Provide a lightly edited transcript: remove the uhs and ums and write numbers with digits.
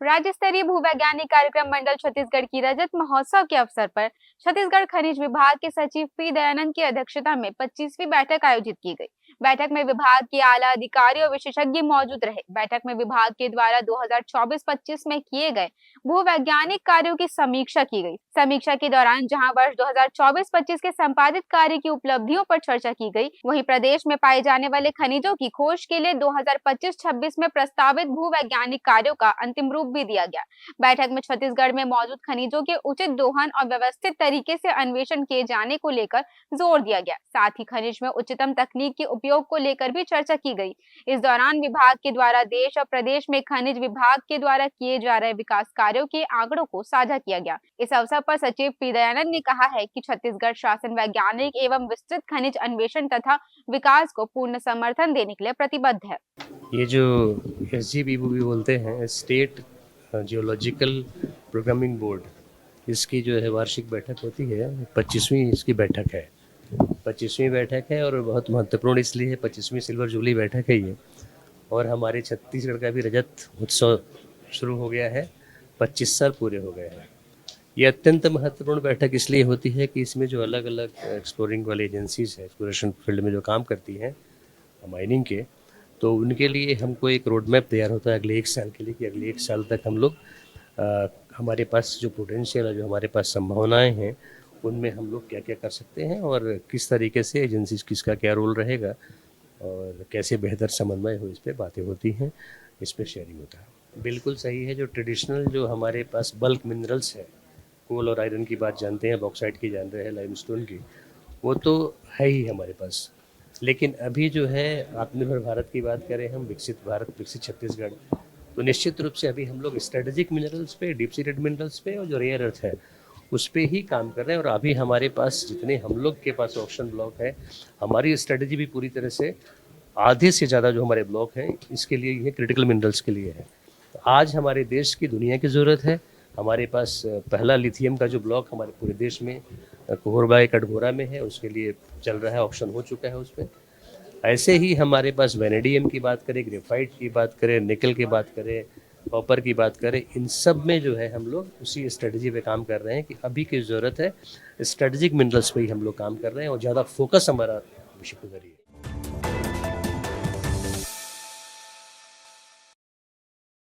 राज्य स्तरीय भूवैज्ञानिक कार्यक्रम मंडल छत्तीसगढ़ की रजत महोत्सव के अवसर पर छत्तीसगढ़ खनिज विभाग के सचिव पी दयानंद की अध्यक्षता में 25वीं बैठक आयोजित की गई। बैठक में विभाग के आला अधिकारी और विशेषज्ञ मौजूद रहे। बैठक में विभाग के द्वारा 2024-25 में किए गए भूवैज्ञानिक कार्यों की समीक्षा की गई। समीक्षा के दौरान जहां वर्ष 2024-25 के संपादित कार्य की उपलब्धियों पर चर्चा की गई, वहीं प्रदेश में पाए जाने वाले खनिजों की खोज के लिए 2025-26 में प्रस्तावित भूवैज्ञानिक कार्यों का अंतिम रूप भी दिया गया। बैठक में छत्तीसगढ़ में मौजूद खनिजों के उचित दोहन और व्यवस्थित तरीके से अन्वेषण किए जाने को लेकर जोर दिया गया। साथ ही खनिज में उच्चतम तकनीक के उपयोग को लेकर भी चर्चा की गई। इस दौरान विभाग के द्वारा देश और प्रदेश में खनिज विभाग के द्वारा किए जा रहे विकास कार्यों के आंकड़ों को साझा किया गया। इस अवसर पर सचिव पी दयानंद ने कहा है कि छत्तीसगढ़ शासन वैज्ञानिक एवं विस्तृत खनिज अन्वेषण तथा विकास को पूर्ण समर्थन देने के लिए प्रतिबद्ध है। ये जो SGBBO भी बोलते हैं, स्टेट जियोलॉजिकल प्रोग्रामिंग बोर्ड, इसकी जो है वार्षिक बैठक होती है, 25वीं इसकी बैठक है। 25वीं बैठक है और बहुत महत्वपूर्ण इसलिए है, 25वीं सिल्वर जुबली बैठक है ये। और हमारे छत्तीसगढ़ का भी रजत उत्सव शुरू हो गया है, 25 साल पूरे हो गए हैं। ये अत्यंत महत्वपूर्ण बैठक इसलिए होती है कि इसमें जो अलग अलग एक्सप्लोरिंग वाली एजेंसीज है, एक्सप्लोरेशन फील्ड में जो काम करती हैं माइनिंग के, तो उनके लिए हमको एक रोड मैप तैयार होता है अगले 1 साल के लिए कि अगले 1 साल तक हम लोग हमारे पास जो पोटेंशियल है, जो हमारे पास संभावनाएं हैं, उनमें हम लोग क्या क्या कर सकते हैं और किस तरीके से एजेंसीज किसका क्या रोल रहेगा और कैसे बेहतर समन्वय हो, इस पर बातें होती हैं, इस पर शेयरिंग होता है। बिल्कुल सही है। जो ट्रेडिशनल जो हमारे पास बल्क मिनरल्स है, कोल और आयरन की बात जानते हैं, बॉक्साइट की जान रहे हैं, लाइमस्टोन की, वो तो है ही हमारे पास। लेकिन अभी जो है आत्मनिर्भर भारत की बात करें हम, विकसित भारत, विकसित छत्तीसगढ़, तो निश्चित रूप से अभी हम लोग स्ट्रेटेजिक मिनरल्स पे, डीप सीटेड मिनरल्स पे और जो रेयर अर्थ है उस पे ही काम कर रहे हैं। और अभी हमारे पास जितने हम लोग के पास ऑप्शन ब्लॉक है, हमारी स्ट्रेटजी भी पूरी तरह से आधे से ज़्यादा जो हमारे ब्लॉक हैं इसके लिए ये क्रिटिकल मिनरल्स के लिए है। तो आज हमारे देश की दुनिया की ज़रूरत है। हमारे पास पहला लिथियम का जो ब्लॉक हमारे पूरे देश में कोहरबा कटघोरा में है, उसके लिए चल रहा है, ऑप्शन हो चुका है उस पर। ऐसे ही हमारे पास वेनेडियम की बात करें, ग्रेफाइट की बात करें, निकल की बात करें, कॉपर की बात करें, इन सब में जो है हम लोग उसी स्ट्रेटजी पे काम कर रहे हैं कि अभी की ज़रूरत है स्ट्रेटजिक मिनरल्स पे ही हम लोग काम कर रहे हैं और ज़्यादा फोकस हमारा विषय पर करिए।